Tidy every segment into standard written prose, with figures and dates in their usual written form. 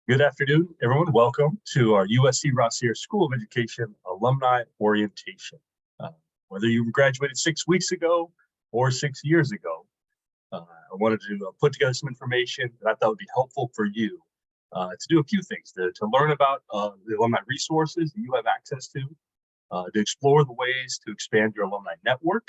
Good afternoon, everyone. Welcome to our USC Rossier School of Education Alumni Orientation. Whether you graduated 6 weeks ago or 6 years ago, I wanted to put together some information that I thought would be helpful for you to do a few things, to learn about the alumni resources that you have access to explore the ways to expand your alumni network,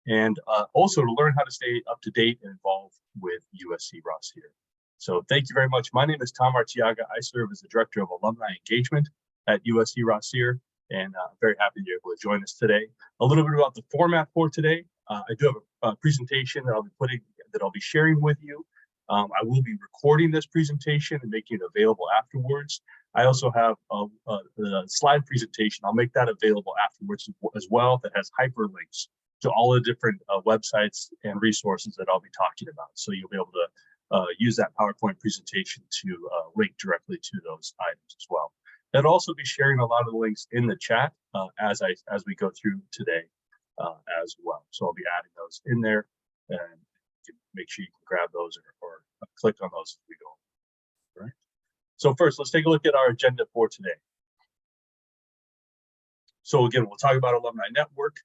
and also to learn how to stay up to date and involved with USC Rossier. So thank you very much. My name is Tom Arteaga. I serve as the Director of Alumni Engagement at USC Rossier, and I'm very happy you're able to join us today. A little bit about the format for today. I do have a presentation that I'll be sharing with you. I will be recording this presentation and making it available afterwards. I also have a slide presentation. I'll make that available afterwards as well, that has hyperlinks to all the different websites and resources that I'll be talking about. So you'll be able to use that PowerPoint presentation to link directly to those items as well. I'll also be sharing a lot of the links in the chat as we go through today as well. So I'll be adding those in there, and make sure you can grab those or click on those as we go. All right. So first, let's take a look at our agenda for today. So again, we'll talk about Alumni Network,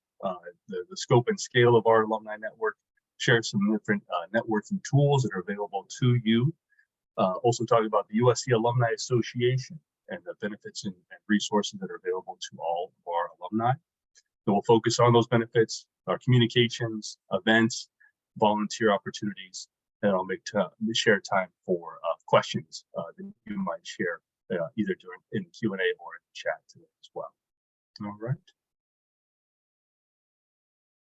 the scope and scale of our Alumni Network, share some different networking tools that are available to you. Also talk about the USC Alumni Association and the benefits and resources that are available to all of our alumni. So we'll focus on those benefits, our communications, events, volunteer opportunities, and I'll share time for questions that you might share either in Q&A or in the chat today as well. All right.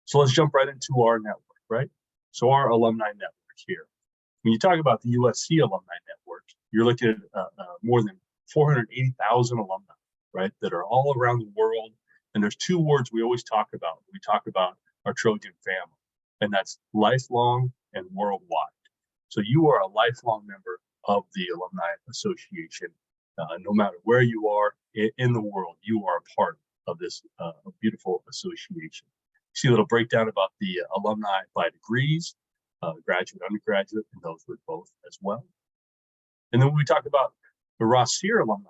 So let's jump right into our network, right? So our alumni network here. When you talk about the USC Alumni Network, you're looking at more than 480,000 alumni, right, that are all around the world. And there's two words we always talk about. We talk about our Trojan family, and that's lifelong and worldwide. So you are a lifelong member of the Alumni Association. No matter where you are in the world, you are a part of this beautiful association. See a little breakdown about the alumni by degrees, graduate, undergraduate, and those with both as well. And then when we talk about the Rossier Alumni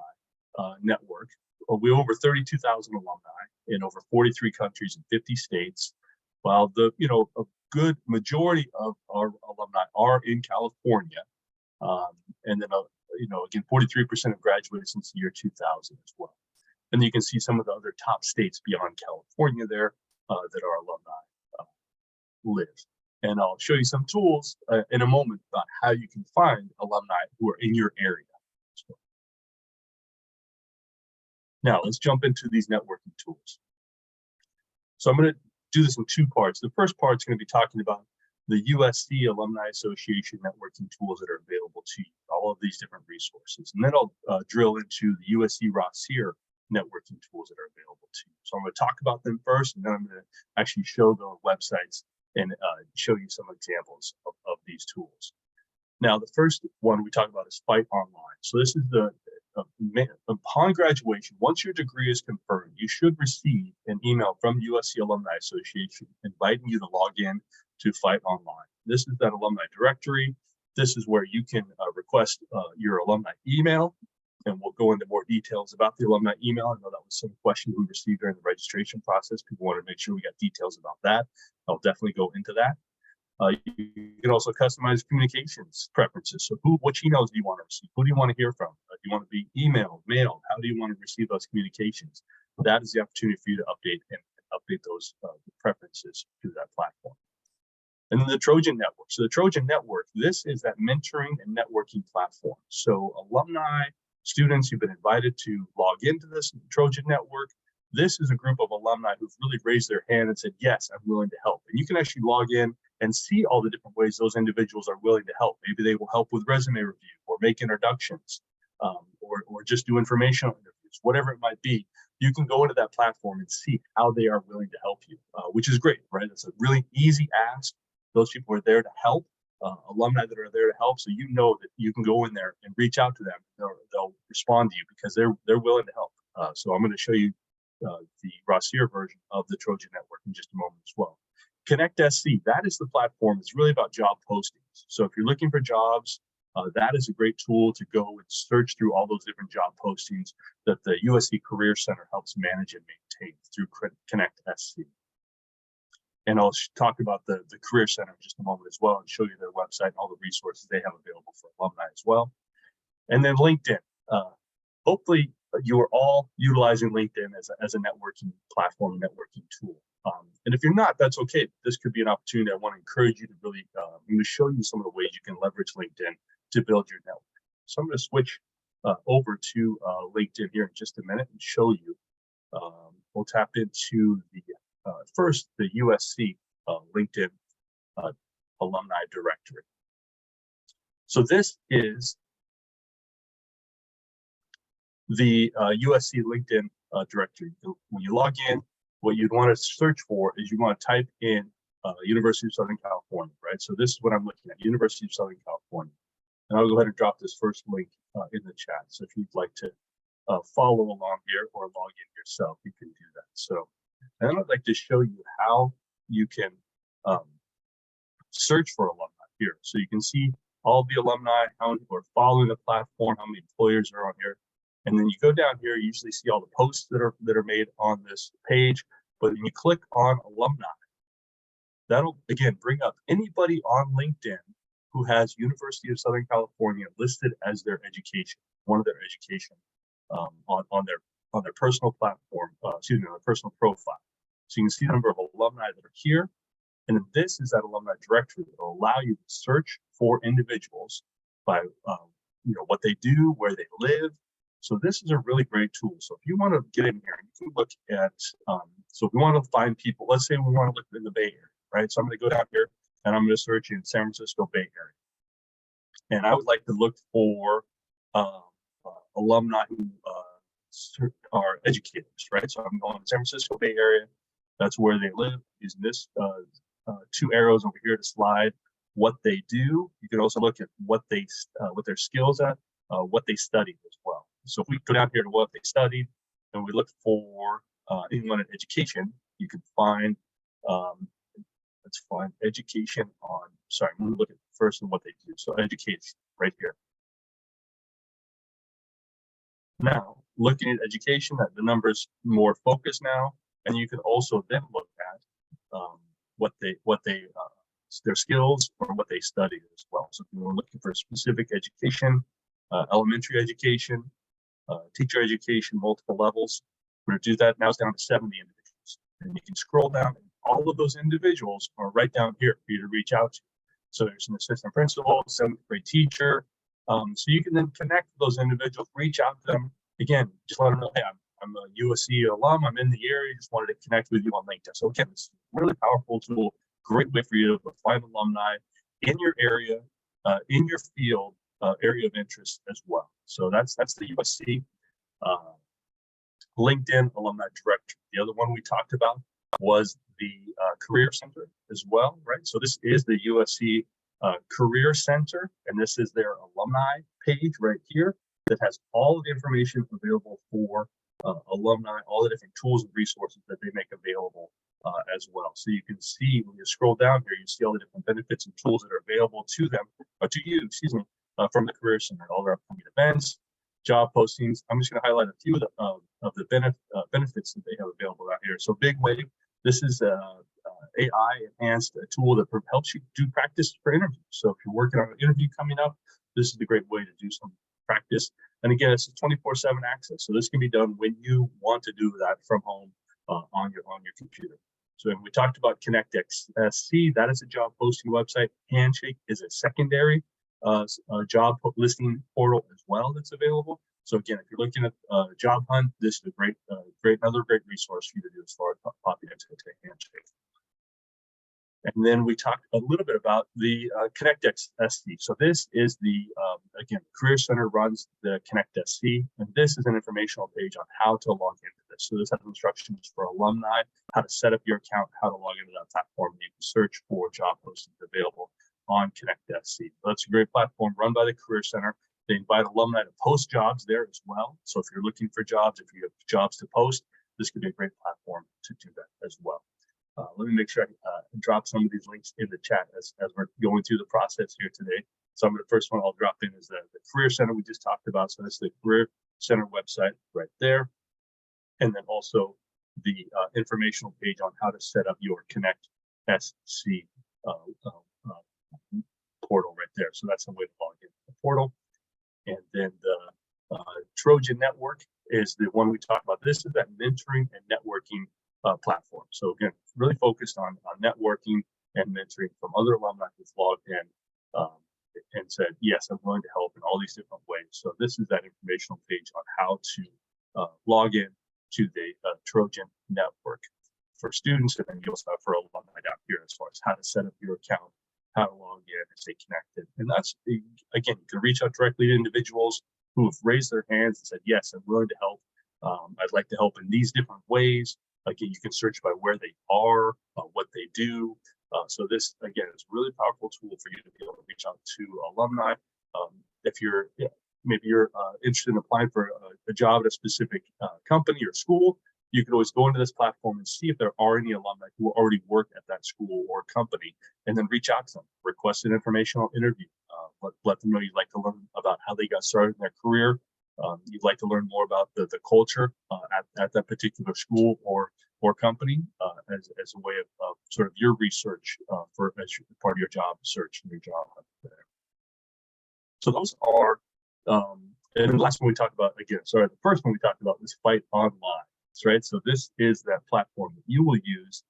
Network, we have over 32,000 alumni in over 43 countries and 50 states. While a good majority of our alumni are in California, and then again, 43% have graduated since the year 2000 as well. And you can see some of the other top states beyond California there that our alumni live. And I'll show you some tools in a moment about how you can find alumni who are in your area. Now let's jump into these networking tools. So I'm going to do this in two parts. The first part is going to be talking about the USC Alumni Association networking tools that are available to you, all of these different resources. And then I'll drill into the USC Rossier networking tools that are available to you. So I'm going to talk about them first, and then I'm going to actually show the websites and show you some examples of these tools. Now, the first one we talk about is Fight Online. So this is upon graduation, once your degree is confirmed, you should receive an email from USC Alumni Association inviting you to log in to Fight Online. This is that alumni directory. This is where you can request your alumni email, and we'll go into more details about the alumni email. I know that was some questions we received during the registration process. People wanted to make sure we got details about that. I'll definitely go into that. You can also customize communications preferences. So which emails do you want to receive? Who do you want to hear from? Do you want to be emailed, mailed? How do you want to receive those communications? That is the opportunity for you to update those preferences through that platform. And then the Trojan Network. So the Trojan Network, this is that mentoring and networking platform. So alumni, students who've been invited to log into this Trojan Network, this is a group of alumni who've really raised their hand and said, yes, I'm willing to help. And you can actually log in and see all the different ways those individuals are willing to help. Maybe they will help with resume review or make introductions or just do informational interviews, whatever it might be. You can go into that platform and see how they are willing to help you, which is great, right? It's a really easy ask. Those people are there to help, alumni that are there to help. So you know that you can go in there and reach out to them. They'll respond to you because they're willing to help. So I'm going to show you the Rossier version of the Trojan Network in just a moment as well. Connect SC, that is the platform. It's really about job postings. So if you're looking for jobs, That is a great tool to go and search through all those different job postings that the USC Career Center helps manage and maintain through Connect SC. And I'll talk about the Career Center in just a moment as well, and show you their website and all the resources they have available for alumni as well. And then LinkedIn. Hopefully you are all utilizing LinkedIn as a networking platform, networking tool. And if you're not, that's okay. This could be an opportunity. I want to encourage you to really, I'm going to show you some of the ways you can leverage LinkedIn to build your network. So I'm going to switch over to LinkedIn here in just a minute and show you. We'll tap into the first, the USC LinkedIn alumni directory. So this is the USC LinkedIn directory. When you log in, what you'd want to search for is you want to type in University of Southern California, right? So this is what I'm looking at, University of Southern California. And I'll go ahead and drop this first link in the chat. So if you'd like to follow along here or log in yourself, you can do that. So, and then I'd like to show you how you can search for alumni here. So you can see all the alumni, how many people are following the platform, how many employers are on here. And then you go down here, you usually see all the posts that are made on this page. But when you click on alumni, that'll again bring up anybody on LinkedIn who has University of Southern California listed as their education, one of their education on their personal platform, on their personal profile. So you can see the number of alumni that are here. And then this is that alumni directory that will allow you to search for individuals by what they do, where they live. So this is a really great tool. So if you want to get in here, you can look at, so if we want to find people, let's say we want to look in the Bay Area, right? So I'm going to go down here and I'm going to search in San Francisco Bay Area. And I would like to look for alumni who are educators, right? So I'm going to San Francisco Bay Area. That's where they live. Using this two arrows over here to slide what they do. You can also look at what their skills at, what they studied as well. So if we go down here to what they studied and we look for anyone in education, you can find, let's find education on, sorry, I'm going to look at first and what they do. So education right here. Now, looking at education, the number's more focused now, and you can also then look at their skills or what they studied as well. So if you're looking for specific education, elementary education, teacher education, multiple levels, we're going to do that. Now it's down to 70 individuals. And you can scroll down, and all of those individuals are right down here for you to reach out to. So there's an assistant principal, 7th grade teacher. So you can then connect with those individuals, reach out to them. Again, just let them know, hey, I'm a USC alum, I'm in the area, just wanted to connect with you on LinkedIn. So again, it's a really powerful tool, great way for you to find alumni in your area, in your field, area of interest as well. So that's the USC LinkedIn Alumni Directory. The other one we talked about was the Career Center as well, right? So this is the USC Career Center, and this is their alumni page right here that has all of the information available for alumni, all the different tools and resources that they make available as well. So you can see when you scroll down here, you see all the different benefits and tools that are available to them, or to you, excuse me, from the Career Center, all their upcoming events, job postings. I'm just going to highlight a few of the benefits that they have available out here. So Big Wave, this is AI enhanced tool that helps you do practice for interviews. So if you're working on an interview coming up, this is the great way to do some practice. And again, it's a 24/7 access. So this can be done when you want to do that from home on your computer. So we talked about Connect SC, that is a job posting website. Handshake is a secondary job listing portal as well that's available. So again, if you're looking at job hunt, this is a another great resource for you to do as far as popping into Handshake. And then we talked a little bit about the Connect SC. So this is the, again, Career Center runs the Connect SC, and this is an informational page on how to log into this. So this has instructions for alumni, how to set up your account, how to log into that platform. You can search for job postings available on Connect SC. So that's a great platform run by the Career Center. They invite alumni to post jobs there as well. So if you're looking for jobs, if you have jobs to post, this could be a great platform to do that as well. Let me make sure I drop some of these links in the chat as we're going through the process here today. So the first one I'll drop in is the Career Center we just talked about. So that's the Career Center website right there. And then also the informational page on how to set up your Connect SC portal right there. So that's the way to log into the portal. And then the Trojan Network is the one we talked about. This is that mentoring and networking platform. So again, really focused on networking and mentoring from other alumni who've logged in and said, yes, I'm willing to help in all these different ways. So this is that informational page on how to log in to the Trojan Network for students, and then you also have for alumni down here as far as how to set up your account, how to log in and stay connected. And that's, again, you can reach out directly to individuals who have raised their hands and said, yes, I'm willing to help. I'd like to help in these different ways. Again, you can search by where they are, what they do. So this, again, is a really powerful tool for you to be able to reach out to alumni. If you're, maybe you're interested in applying for a job at a specific company or school, you can always go into this platform and see if there are any alumni who already work at that school or company, and then reach out to them, request an informational interview, let them know you'd like to learn about how they got started in their career. You'd like to learn more about the culture at that particular school or company as a way of sort of your research as part of your job search and your job there. So those are, and the last one we talked about, again, sorry, the first one we talked about was Fight Online, right? So this is that platform that you will use.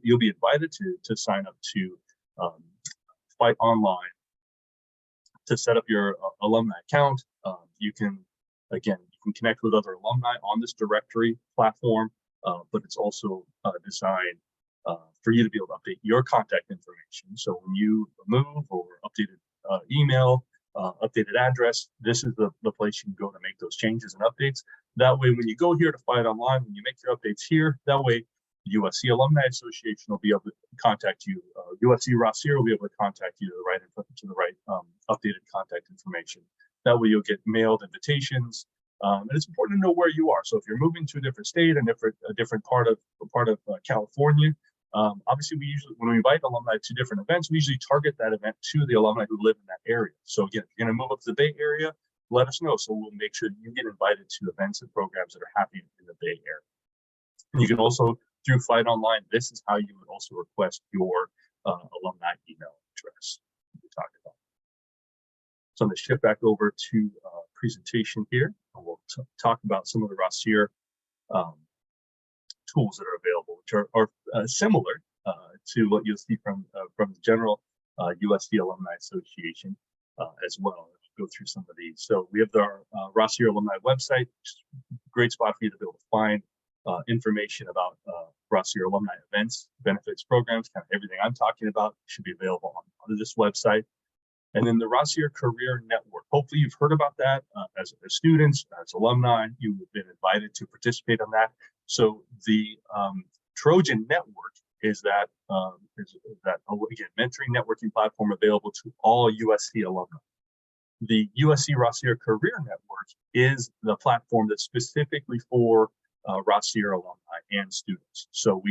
You'll be invited to sign up to Fight Online to set up your alumni account. You can connect with other alumni on this directory platform, but it's also designed for you to be able to update your contact information. So when you move or updated email, updated address, this is the place you can go to make those changes and updates. That way, when you go here to Fight Online, when you make your updates here, that way USC Alumni Association will be able to contact you. USC Rossier will be able to contact you to the right updated contact information. That way, you'll get mailed invitations. And it's important to know where you are. So if you're moving to a different state, a different part of California, obviously when we invite alumni to different events, we usually target that event to the alumni who live in that area. So again, if you're going to move up to the Bay Area, let us know. So we'll make sure you get invited to events and programs that are happening in the Bay Area. And you can also, through Fight Online, this is how you would also request your alumni email address we talked about. So I'm going to shift back over to presentation here, and we'll talk about some of the Rossier tools that are available, which are similar to what you'll see from the general USC Alumni Association as well. I'll go through some of these. So we have our Rossier Alumni website, which is a great spot for you to be able to find information about Rossier Alumni events, benefits, programs, kind of everything I'm talking about should be available on this website. And then the Rossier Career Network. Hopefully you've heard about that as students, as alumni. You've been invited to participate on that. So the Trojan Network is that again, mentoring networking platform available to all USC alumni. The USC Rossier Career Network is the platform that's specifically for Rossier alumni and students. So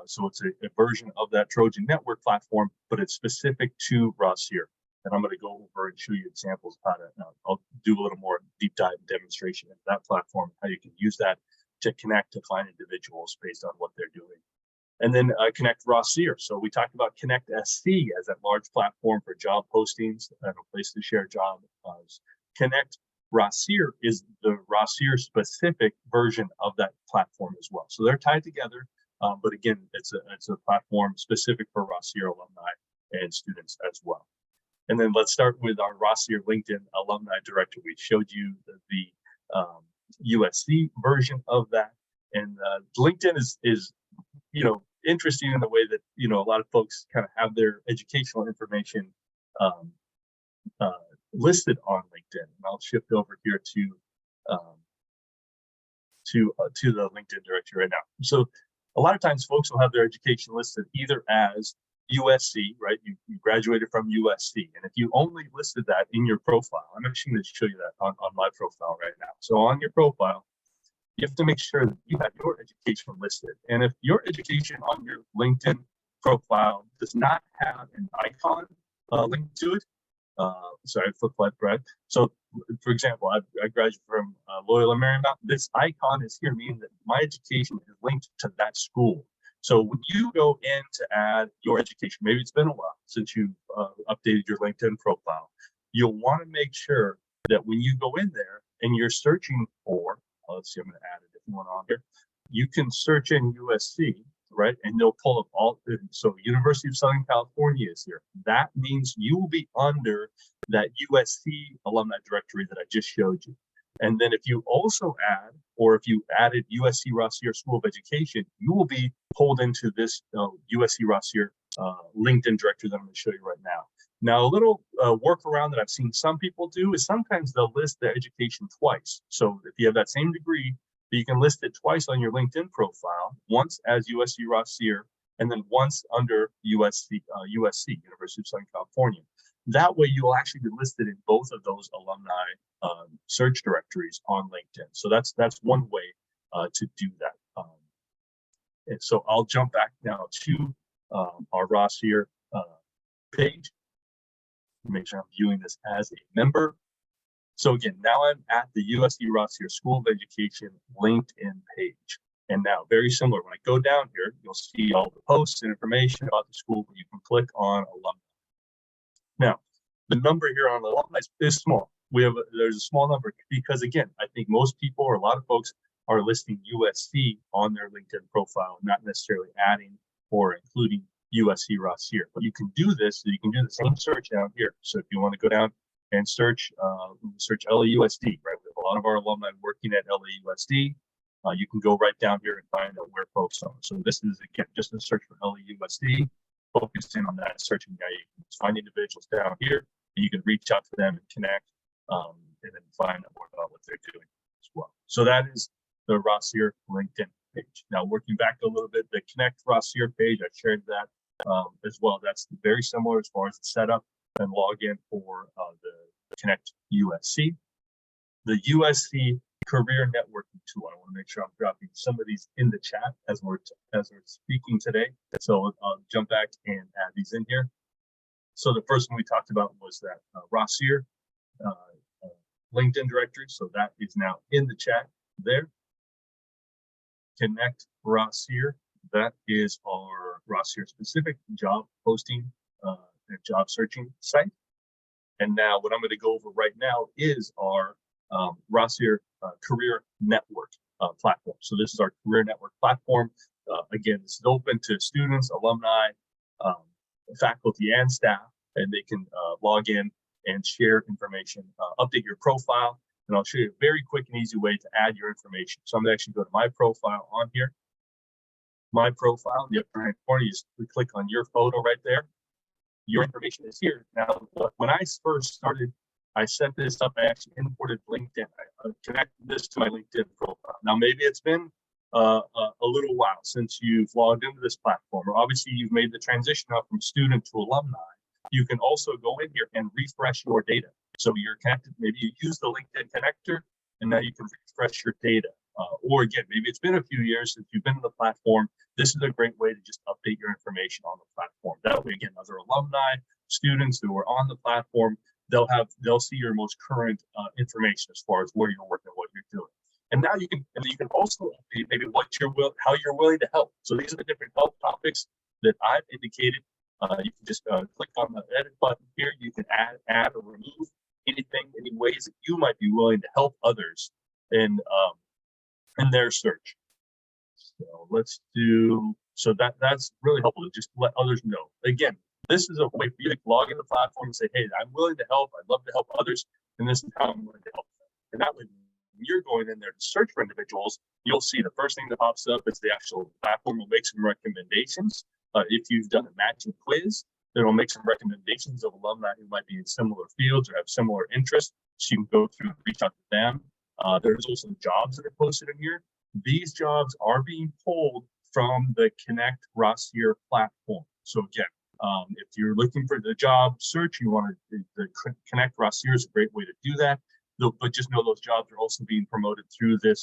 so it's a version of that Trojan Network platform, but it's specific to Rossier. And I'm going to go over and show you examples of how to, I'll do a little more deep dive demonstration into that platform, how you can use that to connect to find individuals based on what they're doing. And then Connect Rossier. So we talked about Connect SC as that large platform for job postings and a place to share jobs. Connect Rossier is the Rossier specific version of that platform as well. So they're tied together, but again, it's a platform specific for Rossier alumni and students as well. And then let's start with our Rossier LinkedIn Alumni Director. We showed you the USC version of that. And LinkedIn is interesting in the way that, a lot of folks kind of have their educational information listed on LinkedIn. And I'll shift over here to the LinkedIn directory right now. So a lot of times folks will have their education listed either as USC, right? You graduated from USC. And if you only listed that in your profile, I'm actually going to show you that on my profile right now. So on your profile, you have to make sure that you have your education listed. And if your education on your LinkedIn profile does not have an icon linked to it, Sorry, flip left, right. So, for example, I graduated from Loyola Marymount. This icon is here, meaning that my education is linked to that school. So when you go in to add your education, maybe it's been a while since you've updated your LinkedIn profile, you'll want to make sure that when you go in there and you're searching for, let's see, I'm going to add a different one on here. You can search in USC, right? And they'll pull up all, so University of Southern California is here. That means you will be under that USC alumni directory that I just showed you. And then if you also add, or if you added USC Rossier School of Education, you will be pulled into this USC Rossier LinkedIn directory that I'm going to show you right now. Now, a little workaround that I've seen some people do is sometimes they'll list their education twice. So if you have that same degree, you can list it twice on your LinkedIn profile, once as USC Rossier, and then once under USC, University of Southern California. That way, you will actually be listed in both of those alumni search directories on LinkedIn. So that's one way to do that. And so I'll jump back now to our Rossier page. Make sure I'm viewing this as a member. So again, now I'm at the USC Rossier School of Education LinkedIn page. And now, very similar, when I go down here, you'll see all the posts and information about the school, but you can click on alumni. Now, the number here on alumni is small. There's a small number because, again, I think most people or a lot of folks are listing USC on their LinkedIn profile, not necessarily adding or including USC Rossier. But you can do this, so you can do the same search down here. So if you want to go down and search LAUSD, right? We have a lot of our alumni working at LAUSD. You can go right down here and find out where folks are. So this is, again, just a search for LAUSD, focusing on that searching guide. You can find individuals down here, and you can reach out to them and connect, and then find out more about what they're doing as well. So that is the Rossier LinkedIn page. Now, working back a little bit, the Connect Rossier page, I shared that as well. That's very similar as far as the setup and login for the Connect USC. The USC Career Networking Tool. I want to make sure I'm dropping some of these in the chat as we're speaking today. So I'll jump back and add these in here. So the first one we talked about was that Rossier LinkedIn directory. So that is now in the chat there. Connect Rossier. That is our Rossier specific job posting and job searching site. And now what I'm going to go over right now is our Rossier Career Network platform. So this is our Career Network platform. Again, this is open to students, alumni, faculty, and staff, and they can log in and share information, update your profile, and I'll show you a very quick and easy way to add your information. So I'm going to actually go to my profile on here. My profile in the upper right corner, you just click on your photo right there. Your information is here. Now, when I first started, I set this up. I actually imported LinkedIn. I connected this to my LinkedIn profile. Now, maybe it's been a little while since you've logged into this platform, or obviously you've made the transition up from student to alumni. You can also go in here and refresh your data. So you're connected. Maybe you use the LinkedIn connector, and now you can refresh your data. Or again, maybe it's been a few years since you've been on the platform. This is a great way to just update your information on the platform. That way, again, other alumni, students who are on the platform, they'll see your most current information as far as where you're working, what you're doing. And now you can also update maybe how you're willing to help. So these are the different help topics that I've indicated. You can just click on the edit button here. You can add or remove anything, any ways that you might be willing to help others in their search. So that's really helpful to just let others know. Again, this is a way for you to log in the platform and say, hey, I'm willing to help. I'd love to help others, and this is how I'm willing to help them. And that way, when you're going in there to search for individuals, you'll see the first thing that pops up is the actual platform will make some recommendations. If you've done a matching quiz, it'll make some recommendations of alumni who might be in similar fields or have similar interests. So you can go through and reach out to them. There's also jobs that are posted in here. These jobs are being pulled from the Connect Rossier platform. So again, if you're looking for the job search, you want to, the Connect Rossier is a great way to do that. But just know those jobs are also being promoted through the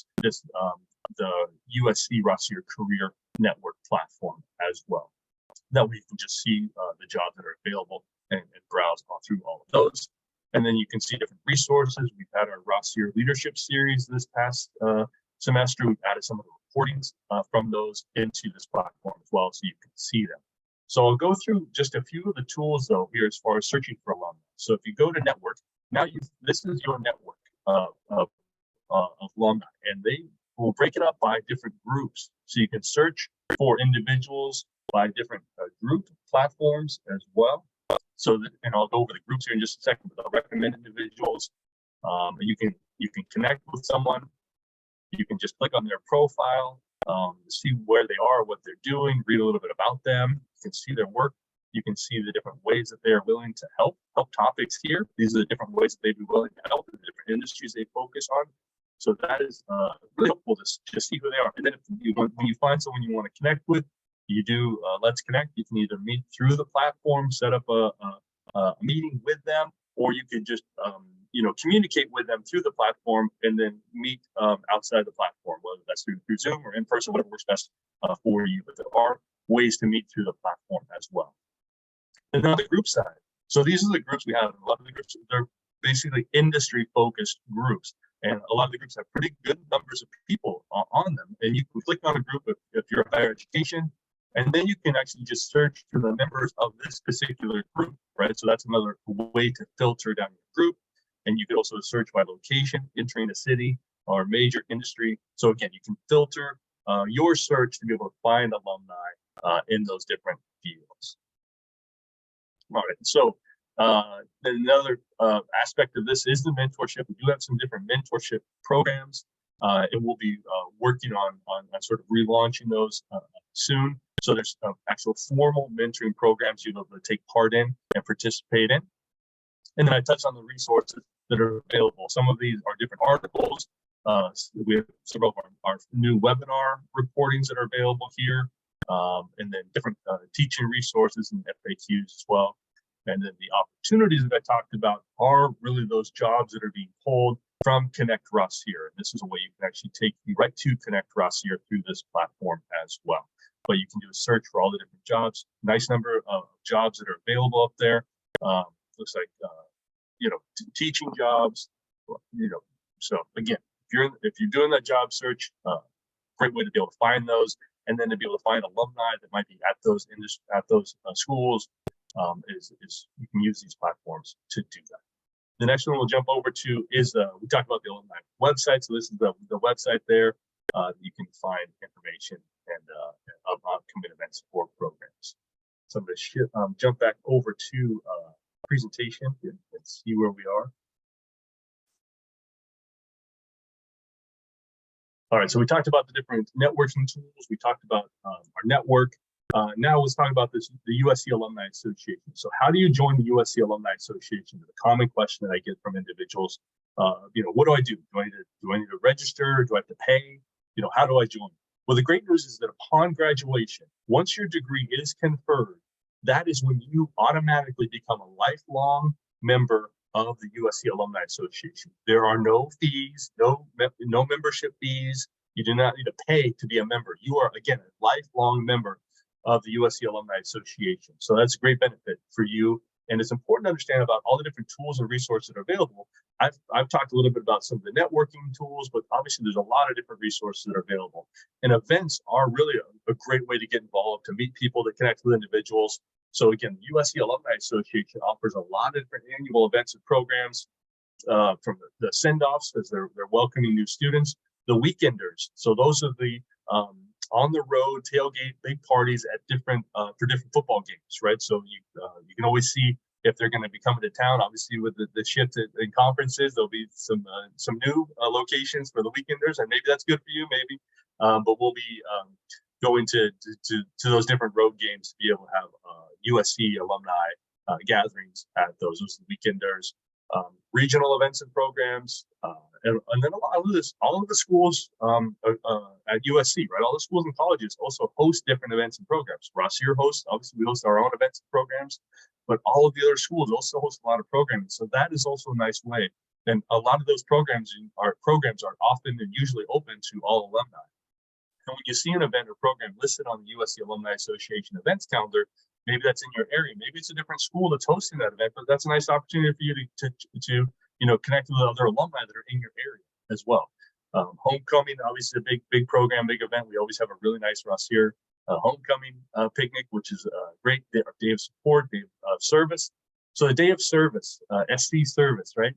USC Rossier Career Network platform as well. That way you can just see the jobs that are available and browse through all of those. And then you can see different resources. We've had our Rossier Leadership Series this past semester. We've added some of the recordings from those into this platform as well, so you can see them. So I'll go through just a few of the tools though here as far as searching for alumni. So if you go to network, now this is your network of alumni, and they will break it up by different groups. So you can search for individuals by different group platforms as well. So that, and I'll go over the groups here in just a second, but I'll recommend individuals. You can connect with someone. You can just click on their profile, see where they are, what they're doing, read a little bit about them. You can see their work. You can see the different ways that they are willing to help topics here. These are the different ways that they'd be willing to help in the different industries they focus on. So that is really helpful to see who they are. And then when you find someone you want to connect with, you do Let's Connect. You can either meet through the platform, set up a meeting with them, or you can just communicate with them through the platform and then meet outside the platform, whether that's through Zoom or in person, whatever works best for you. But there are ways to meet through the platform as well. And then on the group side, so these are the groups we have. A lot of the groups, they're basically industry-focused groups. And a lot of the groups have pretty good numbers of people on them. And you can click on a group if you're in higher education, and then you can actually just search for the members of this particular group, right? So that's another way to filter down your group. And you can also search by location, entering a city or major industry. So again, you can filter your search to be able to find alumni in those different fields. All right, so another aspect of this is the mentorship. We do have some different mentorship programs, and we'll be working on sort of relaunching those soon. So there's actual formal mentoring programs you'll be able to take part in and participate in. And then I touched on the resources that are available. Some of these are different articles. We have several of our new webinar recordings that are available here, and then different teaching resources and FAQs as well. And then the opportunities that I talked about are really those jobs that are being pulled from Connect Rossier. And this is a way you can actually take you right to Connect Rossier through this platform as well. But you can do a search for all the different jobs. Nice number of jobs that are available up there. Looks like teaching jobs. So again, if you're doing that job search, great way to be able to find those, and then to be able to find alumni that might be at those schools. Is you can use these platforms to do that. The next one we'll jump over to is we talked about the alumni website. So this is the website there. You can find information and of upcoming events or programs. So I'm going to jump back over to presentation and see where we are. All right, so we talked about the different networking tools. We talked about our network. Now let's talk about the USC Alumni Association. So how do you join the USC Alumni Association? The common question that I get from individuals, what do I do? Do I need to register? Do I have to pay? How do I join? Well, the great news is that upon graduation, once your degree is conferred, that is when you automatically become a lifelong member of the USC Alumni Association. There are no fees, no membership fees. You do not need to pay to be a member. You are, again, a lifelong member of the USC Alumni Association. So that's a great benefit for you. And it's important to understand about all the different tools and resources that are available. I've talked a little bit about some of the networking tools, but obviously there's a lot of different resources that are available. And events are really a great way to get involved, to meet people, to connect with individuals. So again, the USC Alumni Association offers a lot of different annual events and programs, from the send-offs as they're welcoming new students, the weekenders. So those are the on the road tailgate big parties at different for different football games, right? So you can always see if they're going to be coming to town. Obviously, with the shift in conferences, there'll be some new locations for the weekenders, and maybe that's good for you, maybe. But we'll be going to those different road games to be able to have USC alumni gatherings at those weekenders, regional events and programs, and then all of the schools at USC, right? All the schools and colleges also host different events and programs. Rossier hosts, obviously, we host our own events and programs, but all of the other schools also host a lot of programming. So that is also a nice way. And a lot of those programs are often and usually open to all alumni. And when you see an event or program listed on the USC Alumni Association events calendar, Maybe that's in your area. Maybe it's a different school that's hosting that event, but that's a nice opportunity for you to connect with other alumni that are in your area as well. Homecoming, obviously a big program, big event. We always have a really nice Rossier homecoming picnic, which is great. Day of support, day of service. So the day of service, SC service, right?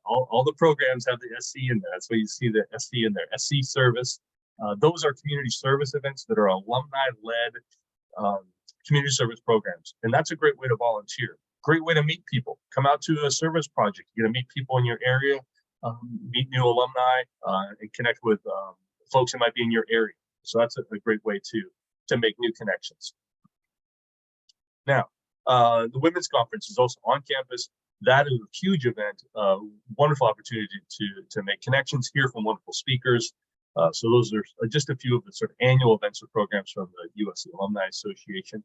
All the programs have the SC in there. That's why you see the SC in there. SC service. Those are community service events that are alumni-led community service programs, and that's a great way to volunteer. Great way to meet people. Come out to a service project. You're gonna meet people in your area, meet new alumni, and connect with folks that might be in your area. So that's a great way to make new connections. Now, the Women's Conference is also on campus. That is a huge event, wonderful opportunity to make connections, hear from wonderful speakers. So those are just a few of the sort of annual events or programs from the USC Alumni Association.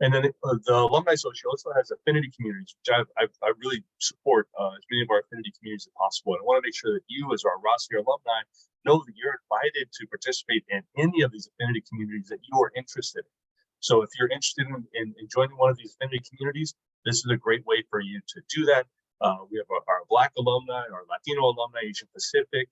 And then the Alumni Association also has affinity communities, which I really support as many of our affinity communities as possible. And I want to make sure that you, as our Rossier alumni, know that you're invited to participate in any of these affinity communities that you are interested in. So if you're interested in joining one of these affinity communities, this is a great way for you to do that. We have our Black alumni, our Latino alumni, Asian Pacific,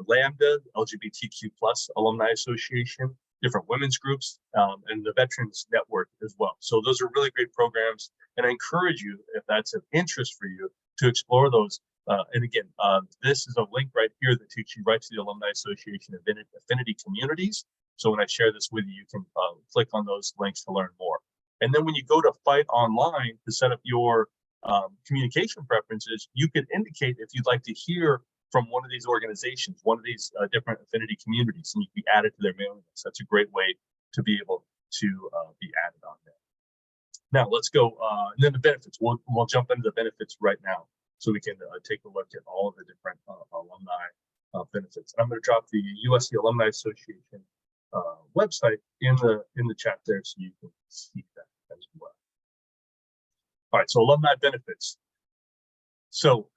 Lambda, LGBTQ+ Alumni Association, different women's groups, and the Veterans Network as well. So those are really great programs, and I encourage you, if that's of interest for you, to explore those. And again, this is a link right here that takes you right to the Alumni Association Affinity Communities. So when I share this with you, you can click on those links to learn more. And then when you go to Fight Online to set up your communication preferences, you can indicate if you'd like to hear from one of these organizations, one of these different affinity communities, and you can be added to their mailing list. That's a great way to be able to be added on there. Now let's go, and then the benefits. We'll jump into the benefits right now, so we can take a look at all of the different alumni benefits. I'm going to drop the USC Alumni Association website in the chat there, so you can see that as well. All right, so alumni benefits. So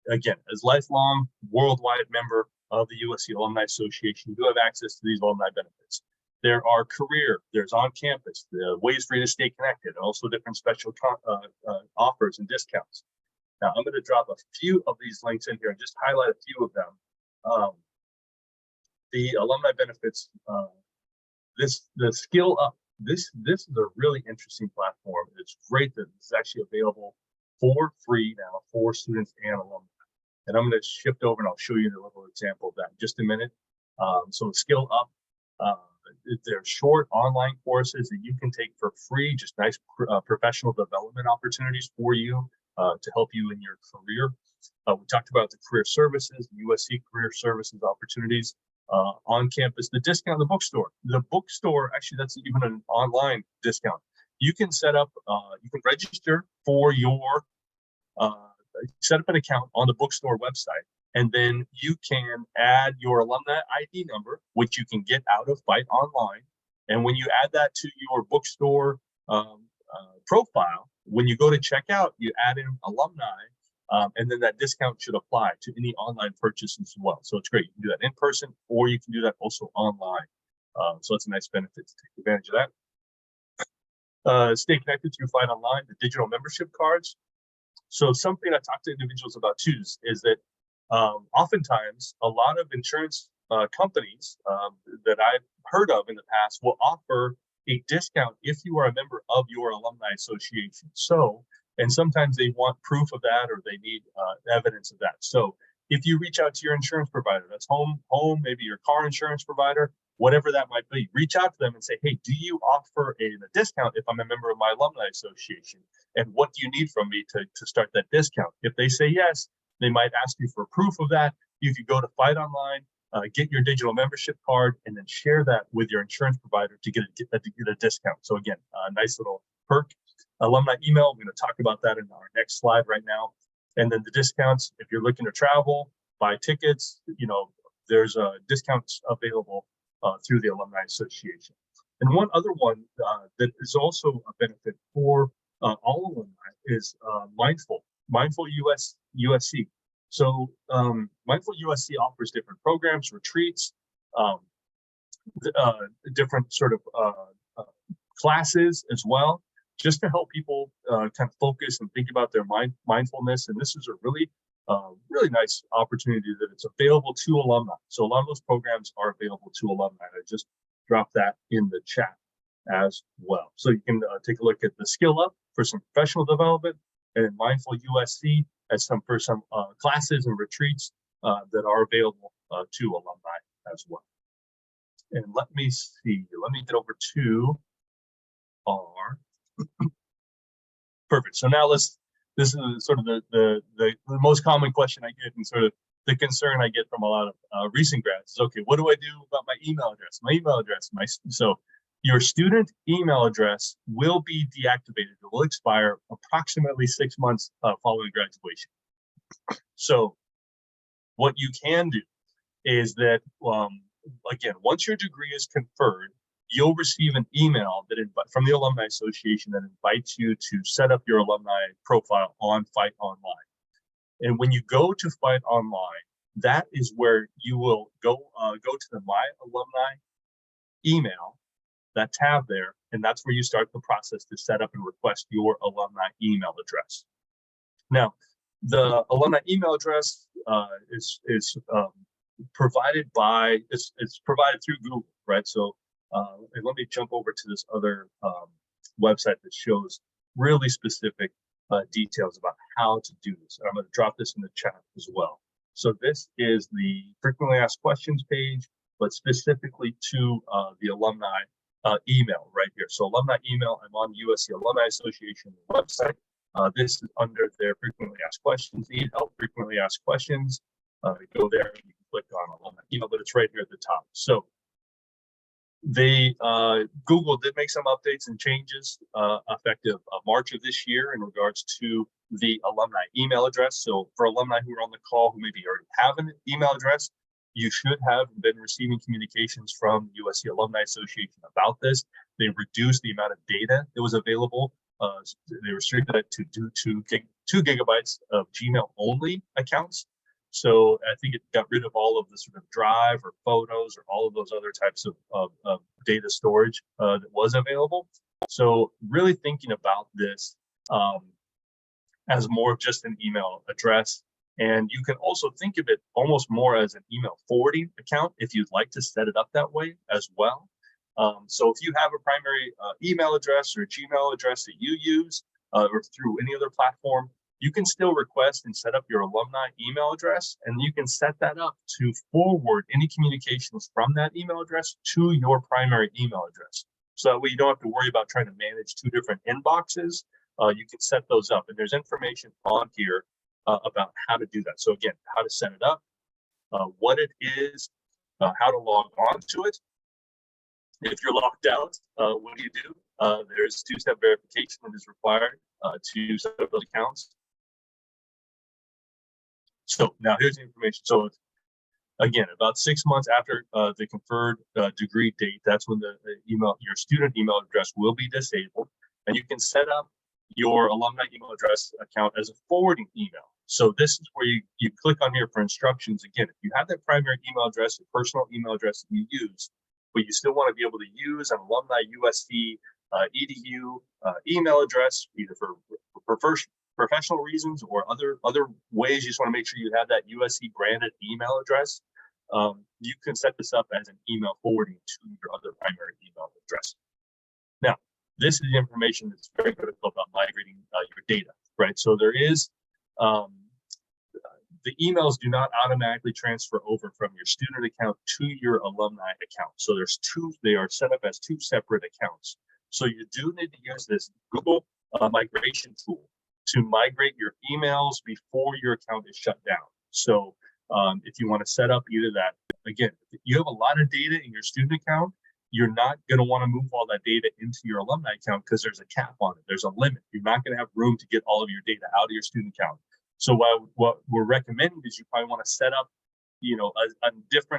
again, as lifelong worldwide member of the USC Alumni Association, you do have access to these alumni benefits. There are career, there's on campus, the ways for you to stay connected, and also different special offers and discounts. Now, I'm going to drop a few of these links in here and just highlight a few of them. The alumni benefits, the Skill Up, this is a really interesting platform. It's great that it's actually available for free now for students and alumni. And I'm going to shift over and I'll show you a little example of that in just a minute. So Skill Up, they're short online courses that you can take for free, just nice professional development opportunities for you to help you in your career. We talked about the career services, the USC career services opportunities on campus, the discount, the bookstore. The bookstore, actually, that's even an online discount. You can set up, you can register for your, set up an account on the bookstore website, and then you can add your alumni ID number, which you can get out of Fight Online. And when you add that to your bookstore profile, when you go to checkout, you add in alumni, and then that discount should apply to any online purchase as well. So it's great. You can do that in person, or you can do that also online. So it's a nice benefit to take advantage of that. Stay connected through Fight Online, the digital membership cards. So something I talk to individuals about too is that oftentimes a lot of insurance companies that I've heard of in the past will offer a discount if you are a member of your alumni association. So, and sometimes they want proof of that, or they need evidence of that. So if you reach out to your insurance provider, that's home, maybe your car insurance provider, whatever that might be, reach out to them and say, hey, do you offer a discount if I'm a member of my alumni association? And what do you need from me to start that discount? If they say yes, they might ask you for proof of that. You could go to Fight Online, get your digital membership card, and then share that with your insurance provider to get a discount. So again, a nice little perk. Alumni email, I'm going to talk about that in our next slide right now. And then the discounts, if you're looking to travel, buy tickets, there's discounts available through the Alumni Association. And one other one that is also a benefit for all alumni is Mindful USC. So Mindful USC offers different programs, retreats, different sort of classes as well, just to help people kind of focus and think about their mindfulness. And this is a really nice opportunity that it's available to alumni. So a lot of those programs are available to alumni. I just dropped that in the chat as well. So you can take a look at the Skill Up for some professional development, and Mindful USC as for some classes and retreats that are available to alumni as well. And let me see, let me get over to our, perfect. So now this is sort of the most common question I get, and sort of the concern I get from a lot of recent grads is, okay, what do I do about my email address? So your student email address will be deactivated. It will expire approximately 6 months following graduation. So what you can do is that, again, once your degree is conferred, you'll receive an email from the Alumni Association that invites you to set up your alumni profile on Fight Online. And when you go to Fight Online, that is where you will go to the My Alumni email, that tab there, and that's where you start the process to set up and request your alumni email address. Now, the alumni email address is provided by, it's provided through Google, right? So and let me jump over to this other website that shows really specific details about how to do this. And I'm going to drop this in the chat as well. So this is the frequently asked questions page, but specifically to the alumni email right here. So alumni email, I'm on USC Alumni Association website. This is under their frequently asked questions. Need help frequently asked questions? Go there, you can click on alumni email, but it's right here at the top. So Google did make some updates and changes effective March of this year in regards to the alumni email address. So for alumni who are on the call who maybe already have an email address, you should have been receiving communications from USC Alumni Association about this. They reduced the amount of data that was available. They restricted it to 2 gigabytes of Gmail only accounts. So I think it got rid of all of the sort of Drive or photos or all of those other types of data storage that was available. So really thinking about this as more of just an email address. And you can also think of it almost more as an email forwarding account if you'd like to set it up that way as well. So if you have a primary email address or Gmail address that you use or through any other platform, you can still request and set up your alumni email address, and you can set that up to forward any communications from that email address to your primary email address. So that way you don't have to worry about trying to manage 2 different inboxes. You can set those up, and there's information on here about how to do that. So again, how to set it up, what it is, how to log on to it. If you're locked out, what do you do? There's 2-step verification that is required to set up those accounts. So now here's the information. So again, about 6 months after the conferred degree date, that's when your student email address will be disabled, and you can set up your alumni email address account as a forwarding email. So this is where you click on here for instructions. Again, if you have that primary email address, your personal email address that you use, but you still want to be able to use an alumni USC edu email address, either for professional reasons or other ways, you just want to make sure you have that USC branded email address. You can set this up as an email forwarding to your other primary email address. Now, this is the information that's very critical about migrating your data, right? So there is, the emails do not automatically transfer over from your student account to your alumni account. So they are set up as 2 separate accounts. So you do need to use this Google migration tool to migrate your emails before your account is shut down. So if you want to set up either that, again, if you have a lot of data in your student account, you're not going to want to move all that data into your alumni account because there's a cap on it. There's a limit. You're not going to have room to get all of your data out of your student account. So what we're recommending is you probably want to set up, a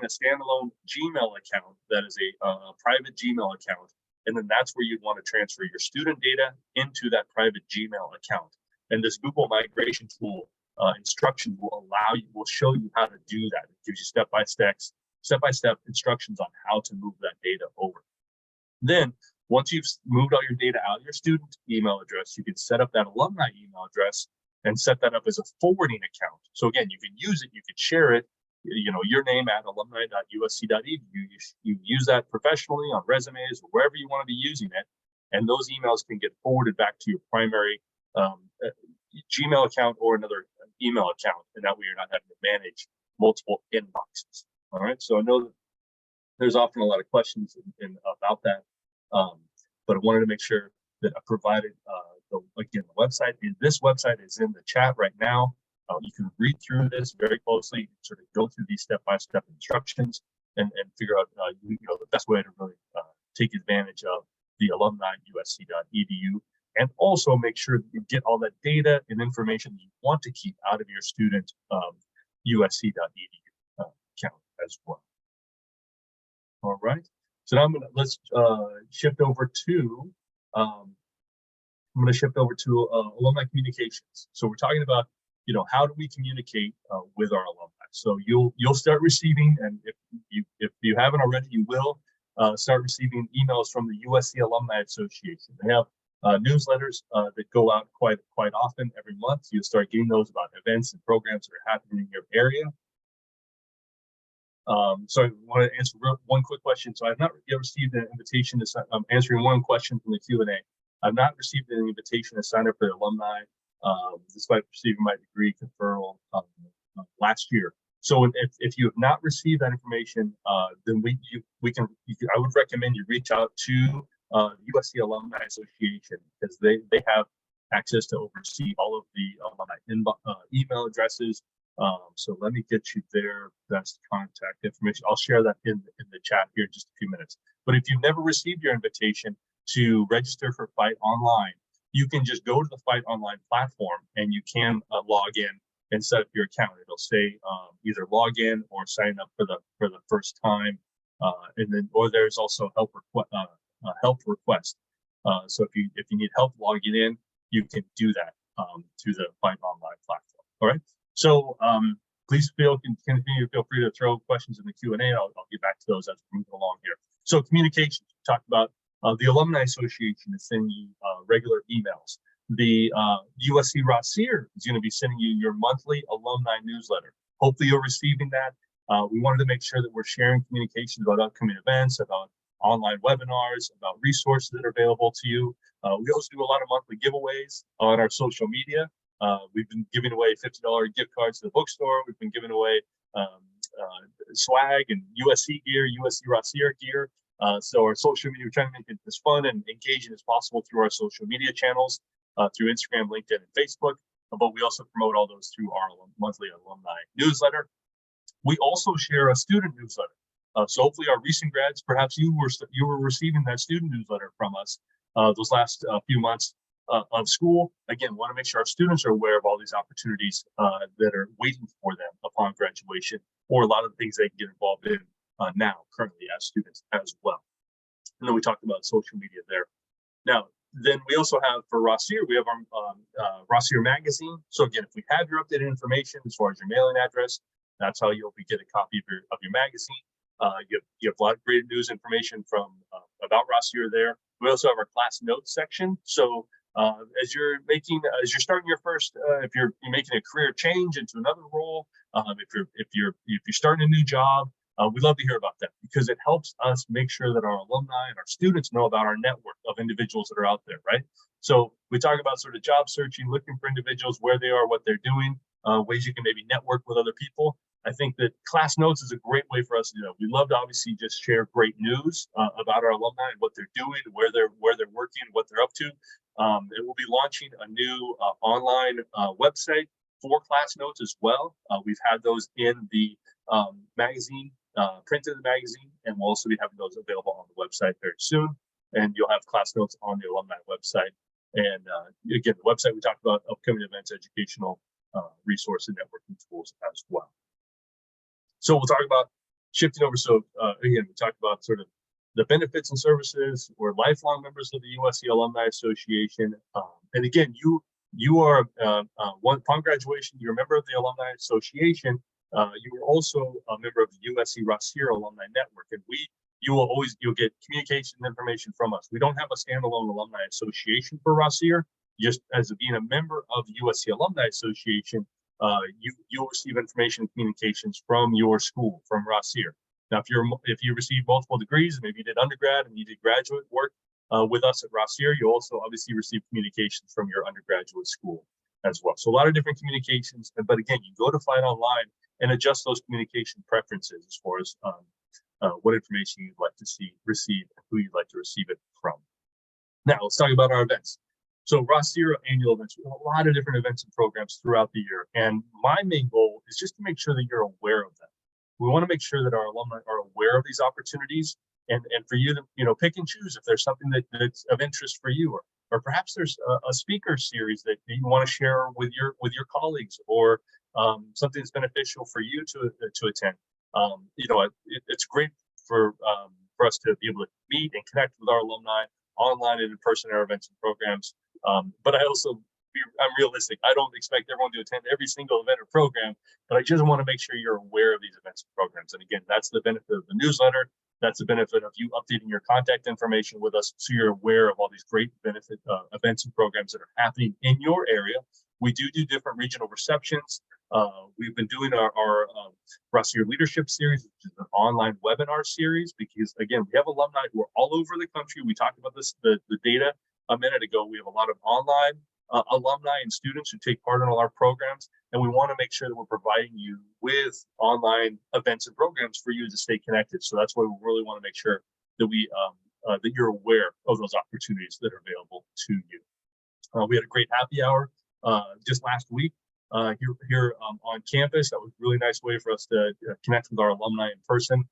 standalone Gmail account that is a private Gmail account. And then that's where you'd want to transfer your student data into that private Gmail account. And this Google migration tool instruction will show you how to do that. It gives you step-by-step instructions on how to move that data over. Then Once you've moved all your data out of your student email address, you can set up that alumni email address and set that up as a forwarding account. So again, you can use it, you can share it, your name at alumni.usc.edu. You use that professionally on resumes or wherever you want to be using it. And those emails can get forwarded back to your primary Gmail account or another email account. And that way you're not having to manage multiple inboxes. All right. So I know that there's often a lot of questions about that. But I wanted to make sure that I provided, the website. This website is in the chat right now. You can read through this very closely, sort of go through these step-by-step instructions and figure out the best way to really take advantage of the alumni.usc.edu, and also make sure that you get all that data and information that you want to keep out of your student usc.edu account as well. All right. So now let's shift over to alumni communications. So we're talking about how do we communicate with our alumni. So you'll start receiving, and if you haven't already, you will start receiving emails from the USC Alumni Association. They have newsletters that go out quite often every month. You start getting those about events and programs that are happening in your area. So I want to answer one quick question. So I've not yet received an invitation to sign. I'm answering one question from the Q&A. I've not received an invitation to sign up for the alumni, despite receiving my degree conferral last year. So if you have not received that information, then I would recommend you reach out to the USC Alumni Association, because they have access to oversee all of the alumni email addresses. So let me get you their best contact information. I'll share that in the chat here in just a few minutes. But if you've never received your invitation to register for Fight Online, you can just go to the Fight Online platform and you can log in and set up your account. It'll say either log in or sign up for the first time, or there's also help request. So if you need help logging in, you can do that through the Fight Online platform. All right. So please continue to feel free to throw questions in the Q&A. I'll get back to those as we move along here. So communications, we talked about the Alumni Association is sending you regular emails. The USC Rossier is going to be sending you your monthly alumni newsletter. Hopefully you're receiving that. We wanted to make sure that we're sharing communications about upcoming events, about online webinars, about resources that are available to you. We also do a lot of monthly giveaways on our social media. We've been giving away $50 gift cards to the bookstore. We've been giving away swag and USC gear, USC Rossier gear. So our social media, we're trying to make it as fun and engaging as possible through our social media channels, through Instagram, LinkedIn, and Facebook. But we also promote all those through our monthly alumni newsletter. We also share a student newsletter. So hopefully our recent grads, perhaps you were receiving that student newsletter from us those last few months of school. Again, want to make sure our students are aware of all these opportunities that are waiting for them upon graduation, or a lot of the things they can get involved in now, currently as students as well. And then we talked about social media there. Now, then we also have for Rossier, we have our Rossier magazine. So again, if we have your updated information as far as your mailing address, that's how you'll get a copy of your magazine. You have a lot of great news information from about Rossier there. We also have our class notes section. So as you're starting your first, if you're making a career change into another role, if you're starting a new job, we'd love to hear about that, because it helps us make sure that our alumni and our students know about our network of individuals that are out there, right? So we talk about sort of job searching, looking for individuals, where they are, what they're doing, ways you can maybe network with other people. I think that class notes is a great way for us to do that. We love to obviously just share great news about our alumni and what they're doing, where they're working, what they're up to. It will be launching a new online website for class notes as well. We've had those in the magazine, printed in the magazine, and we'll also be having those available on the website very soon. And you'll have class notes on the alumni website. And again, the website, we talked about upcoming events, educational resource and networking tools as well. So we'll talk about shifting over. So again, we talked about sort of the benefits and services. We're lifelong members of the USC Alumni Association. And again, you are upon graduation, you're a member of the Alumni Association. You are also a member of the USC Rossier Alumni Network. And you'll get communication information from us. We don't have a standalone alumni association for Rossier. Just as being a member of the USC Alumni Association, you'll receive information and communications from your school, from Rossier. Now, if you receive multiple degrees, maybe you did undergrad and you did graduate work with us at Rossier, you also obviously receive communications from your undergraduate school as well. So a lot of different communications, but again, you go to Find Online and adjust those communication preferences as far as what information you'd like to receive, and who you'd like to receive it from. Now, let's talk about our events. So Rossier annual events, we have a lot of different events and programs throughout the year. And my main goal is just to make sure that you're aware of them. We want to make sure that our alumni are aware of these opportunities, and for you to pick and choose if there's something that's of interest for you, or perhaps there's a speaker series that you want to share with your colleagues, or something that's beneficial for you to attend. It's great for us to be able to meet and connect with our alumni online and in person at our events and programs. But I'm realistic. I don't expect everyone to attend every single event or program, but I just want to make sure you're aware of these events and programs. And again, that's the benefit of the newsletter. That's the benefit of you updating your contact information with us, so you're aware of all these great benefit events and programs that are happening in your area. We do different regional receptions. We've been doing our Rossier Leadership Series, which is an online webinar series, because again, we have alumni who are all over the country. We talked about this, the data a minute ago. We have a lot of online alumni and students who take part in all our programs, and we want to make sure that we're providing you with online events and programs for you to stay connected. So that's why we really want to make sure that that you're aware of those opportunities that are available to you. We had a great happy hour just last week here on campus. That was a really nice way for us to connect with our alumni in person.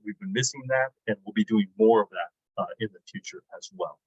We've been missing that, and we'll be doing more of that in the future as well.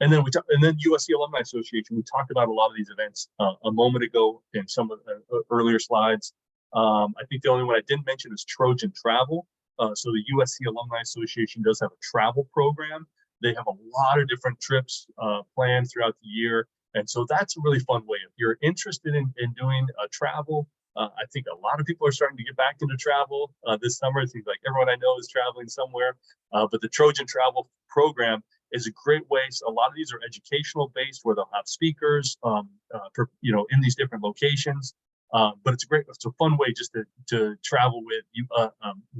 And then USC Alumni Association, we talked about a lot of these events a moment ago in some of the earlier slides. I think the only one I didn't mention is Trojan Travel. So the USC Alumni Association does have a travel program. They have a lot of different trips planned throughout the year. And so that's a really fun way. If you're interested in doing travel, I think a lot of people are starting to get back into travel this summer. It seems like everyone I know is traveling somewhere. But the Trojan Travel program is a great way. So a lot of these are educational based, where they'll have speakers, in these different locations. But it's a fun way just to travel with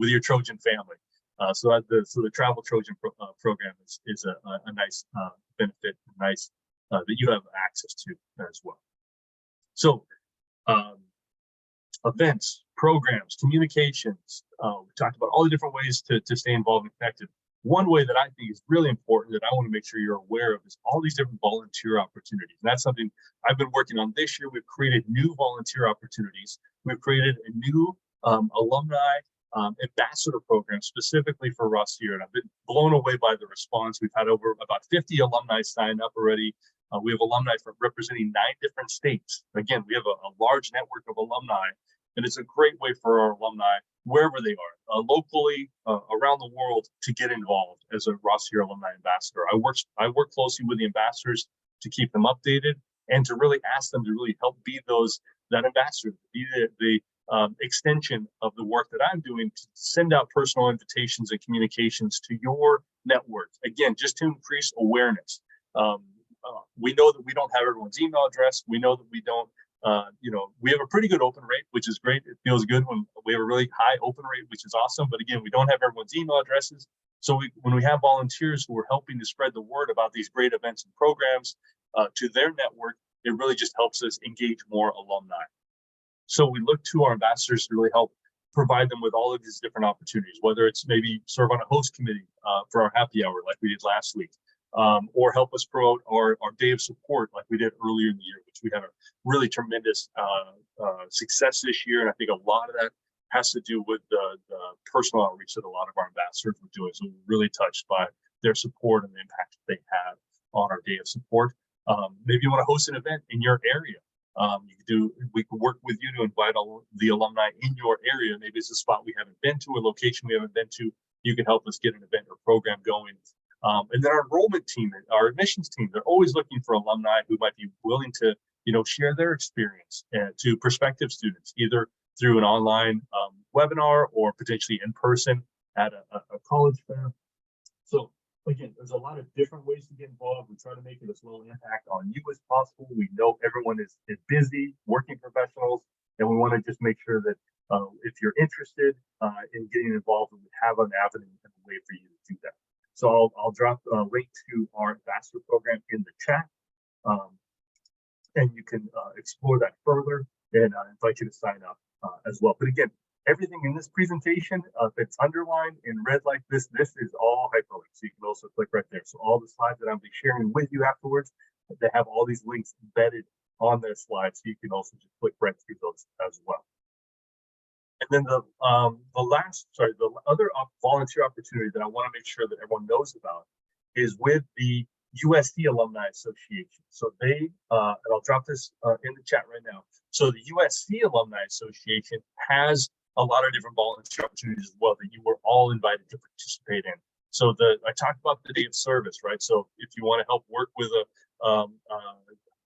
your Trojan family. So the Travel Trojan program is a nice benefit, nice that you have access to as well. So events, programs, communications. We talked about all the different ways to stay involved and connected. One way that I think is really important that I want to make sure you're aware of is all these different volunteer opportunities. And that's something I've been working on this year. We've created new volunteer opportunities. We've created a new alumni ambassador program specifically for Rossier. And I've been blown away by the response. We've had over about 50 alumni sign up already. We have alumni from representing 9 different states. Again, we have a large network of alumni, and it's a great way for our alumni, wherever they are, locally, around the world, to get involved as a Rossier Alumni Ambassador. I work closely with the ambassadors to keep them updated and to really ask them to really help be that ambassador, be the extension of the work that I'm doing, to send out personal invitations and communications to your network. Again, just to increase awareness. We know that we don't have everyone's email address. We know that we don't. We have a pretty good open rate, which is great. It feels good when we have a really high open rate, which is awesome. But again, we don't have everyone's email addresses. So when we have volunteers who are helping to spread the word about these great events and programs to their network, it really just helps us engage more alumni. So we look to our ambassadors to really help provide them with all of these different opportunities, whether it's maybe serve on a host committee for our happy hour like we did last week. Or help us promote our day of support like we did earlier in the year, which we had a really tremendous success this year. And I think a lot of that has to do with the personal outreach that a lot of our ambassadors were doing. So we're really touched by their support and the impact that they had on our day of support. Maybe you want to host an event in your area. We could work with you to invite all the alumni in your area. Maybe it's a spot we haven't been to, a location we haven't been to. You can help us get an event or program going. And then our enrollment team, our admissions team, they're always looking for alumni who might be willing to, share their experience to prospective students, either through an online webinar or potentially in person. at a college fair. So again, there's a lot of different ways to get involved. We try to make it as low impact on you as possible. We know everyone is busy, working professionals, and we want to just make sure that if you're interested in getting involved, we have an avenue and a way for you to do that. So I'll drop a link to our ambassador program in the chat, and you can explore that further, and I invite you to sign up as well. But again, everything in this presentation that's underlined in red like this is all hyperlinks. So you can also click right there. So all the slides that I'll be sharing with you afterwards, they have all these links embedded on their slides. So you can also just click right through those as well. And then the other volunteer opportunity that I want to make sure that everyone knows about is with the USC Alumni Association. So they, and I'll drop this in the chat right now. So the USC Alumni Association has a lot of different volunteer opportunities as well that you were all invited to participate in. So I talked about the day of service, right? So if you want to help work with a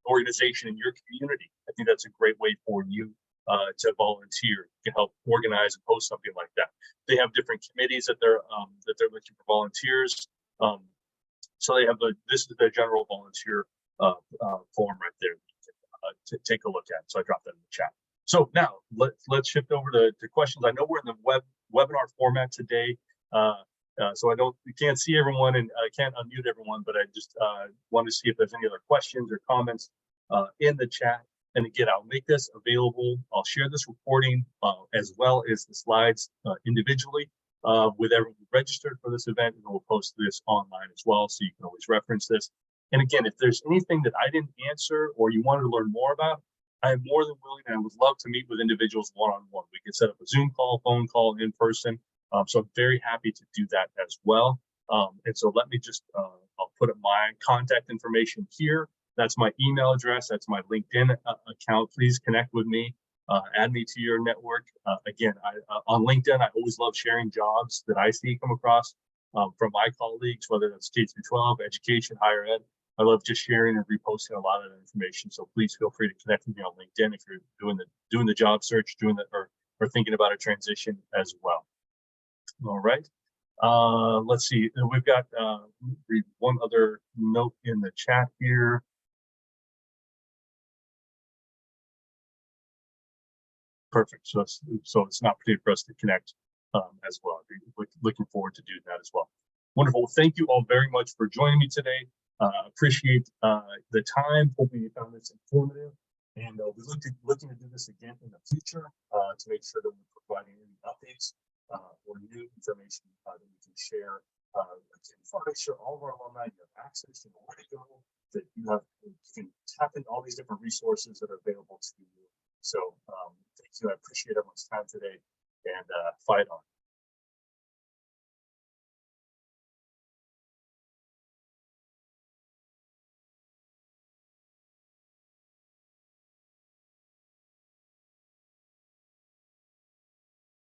organization in your community, I think that's a great way for you to volunteer, to help organize and host something like that. They have different committees that they're looking for volunteers. So they have this is their general volunteer form right there to take a look at. So I dropped that in the chat. So now let's shift over to questions. I know we're in the webinar format today, so we can't see everyone and I can't unmute everyone, but I just want to see if there's any other questions or comments in the chat. And again, I'll make this available. I'll share this recording as well as the slides individually with everyone who registered for this event, and we'll post this online as well, so you can always reference this. And again, if there's anything that I didn't answer or you wanted to learn more about, I am more than willing, and I would love to meet with individuals one-on-one. We can set up a Zoom call, phone call, in person. So I'm very happy to do that as well. And so let me just, I'll put up my contact information here. That's my email address. That's my LinkedIn account. Please connect with me. Add me to your network. Again, on LinkedIn, I always love sharing jobs that I see come across from my colleagues, whether that's K through 12, education, higher ed. I love just sharing and reposting a lot of that information. So please feel free to connect with me on LinkedIn if you're doing the job search, or thinking about a transition as well. All right. Let's see. We've got one other note in the chat here. Perfect. So it's an opportunity for us to connect as well. Looking forward to doing that as well. Wonderful. Thank you all very much for joining me today. Appreciate the time. Hoping you found this informative, and we're looking to do this again in the future to make sure that we're providing any updates or new information that we can share. Again, we want to make sure all of our alumni have access to where to go, that you can tap into all these different resources that are available to you. So thank you. I appreciate everyone's time today, and fight on.